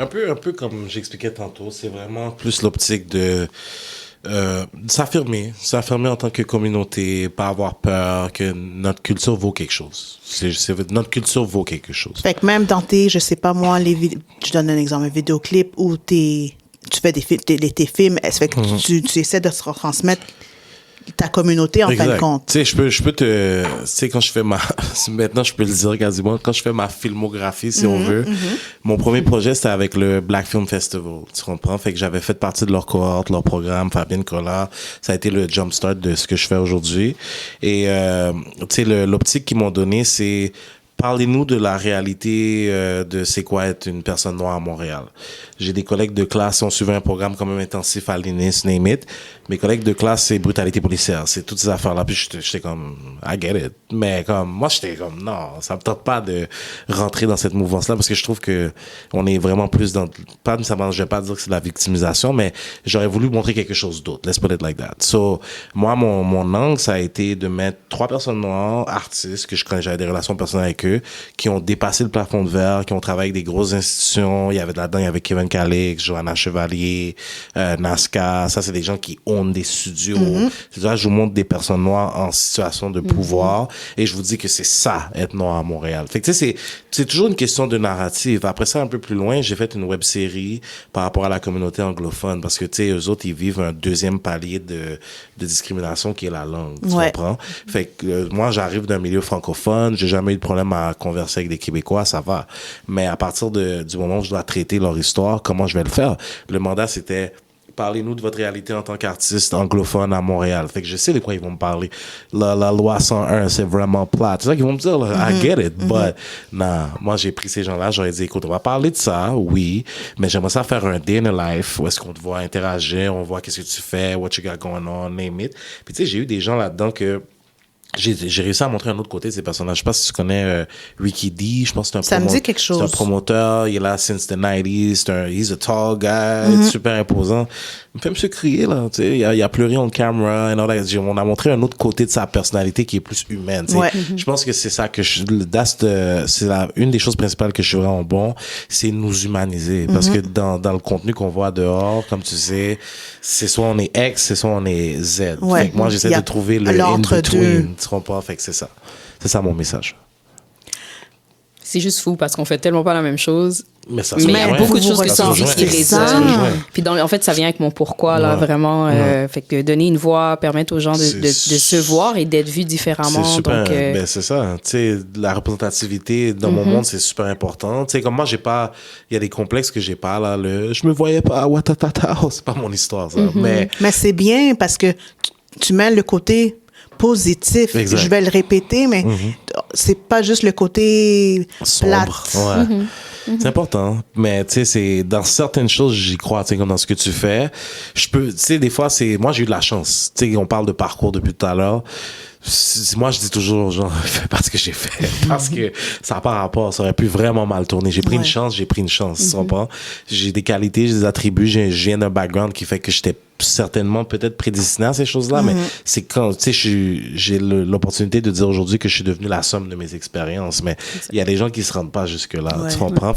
Un peu comme j'expliquais tantôt, c'est vraiment plus l'optique de s'affirmer en tant que communauté, pas avoir peur, que notre culture vaut quelque chose. Notre culture vaut quelque chose. Fait que même dans tes, je sais pas moi, je donne un exemple, un vidéoclip où tu fais tes films, ça fait que tu essaies de se transmettre ta communauté en fin de compte. Tu sais, je peux te, tu sais, quand je fais maintenant je peux le dire quasiment, quand je fais ma filmographie, si on veut, mon premier projet c'était avec le Black Film Festival, tu comprends? Fait que j'avais fait partie de leur cohorte, leur programme, Fabienne Collard, ça a été le jumpstart de ce que je fais aujourd'hui. Et, tu sais, l'optique qu'ils m'ont donné, c'est parlez-nous de la réalité de c'est quoi être une personne noire à Montréal. J'ai des collègues de classe, on suivait un programme quand même intensif à l'INIS, name it. Mes collègues de classe, c'est brutalité policière, c'est toutes ces affaires-là. Puis j'étais comme, I get it. Mais comme, moi, j'étais comme, non, ça me tente pas de rentrer dans cette mouvance-là parce que je trouve que on est vraiment plus dans, pas nécessairement, je vais pas dire que c'est de la victimisation, mais j'aurais voulu montrer quelque chose d'autre. Let's put it like that. So, moi, mon angle, ça a été de mettre 3 personnes noires, artistes, que je connais, j'avais des relations personnelles avec eux, qui ont dépassé le plafond de verre, qui ont travaillé avec des grosses institutions. Il y avait là-dedans, il y avait Kevin Calix, Johanna Chevalier, Nazca. Ça, c'est des gens qui ont des studios. Là, je vous montre des personnes noires en situation de pouvoir et je vous dis que c'est ça, être noir à Montréal. Fait que tu sais, c'est toujours une question de narrative. Après ça, un peu plus loin, j'ai fait une web-série par rapport à la communauté anglophone parce que, tu sais, eux autres, ils vivent un deuxième palier de discrimination qui est la langue. Tu comprends? Fait que moi, j'arrive d'un milieu francophone, j'ai jamais eu de problème à converser avec des Québécois, ça va. Mais à partir du moment où je dois traiter leur histoire, comment je vais le faire? Le mandat, c'était parlez-nous de votre réalité en tant qu'artiste anglophone à Montréal. Fait que je sais de quoi ils vont me parler. La loi 101, c'est vraiment plate. C'est ça qu'ils vont me dire, là, I get it, but non, moi j'ai pris ces gens-là, j'aurais dit, écoute, on va parler de ça, oui, mais j'aimerais ça faire un day in a life où est-ce qu'on te voit interagir, on voit qu'est-ce que tu fais, what you got going on, name it. Puis tu sais, j'ai eu des gens là-dedans que j'ai réussi à montrer un autre côté de ces personnages. Je sais pas si tu connais Ricky D. Je pense que ça me dit quelque chose. C'est un promoteur. Il est là since the 90s. He's a tall guy. Super imposant. Il me fait me se crier, là. Tu sais, il a pleuré on camera. On a montré un autre côté de sa personnalité qui est plus humaine. Tu sais. Je pense que c'est ça que c'est une des choses principales que je suis vraiment bon. C'est nous humaniser. Parce que dans le contenu qu'on voit dehors, comme tu sais, c'est soit on est X, c'est soit on est Z. Fait que moi, j'essaie de trouver le in-between. Tu comprends? Fait que c'est ça. C'est ça mon message. C'est juste fou parce qu'on fait tellement pas la même chose. Mais il y a beaucoup de choses qui résonnent. Puis en fait, ça vient avec mon pourquoi, là, vraiment. Fait que donner une voix, permettre aux gens de se voir et d'être vus différemment. C'est super, donc, ben c'est ça. Tu sais, la représentativité dans mon monde, c'est super important. Tu sais, comme moi, j'ai pas, il y a des complexes que j'ai pas, là, je me voyais pas, watatata, c'est pas mon histoire, ça. Mais c'est bien parce que tu mets le côté positif. Exact. Je vais le répéter, mais c'est pas juste le côté plate. C'est important, mais tu sais, c'est dans certaines choses j'y crois, tu sais, comme dans ce que tu fais. Tu sais, des fois moi j'ai eu de la chance. Tu sais, on parle de parcours depuis tout à l'heure. Moi, je dis toujours, genre, fais pas ce que j'ai fait. Parce que ça n'a pas rapport. Ça aurait pu vraiment mal tourner. J'ai pris une chance, tu comprends? J'ai des qualités, j'ai des attributs, je viens d'un background qui fait que j'étais certainement peut-être prédestiné à ces choses-là, mais c'est quand, tu sais, j'ai l'opportunité de dire aujourd'hui que je suis devenu la somme de mes expériences, mais il y a des gens qui se rendent pas jusque-là. Tu comprends?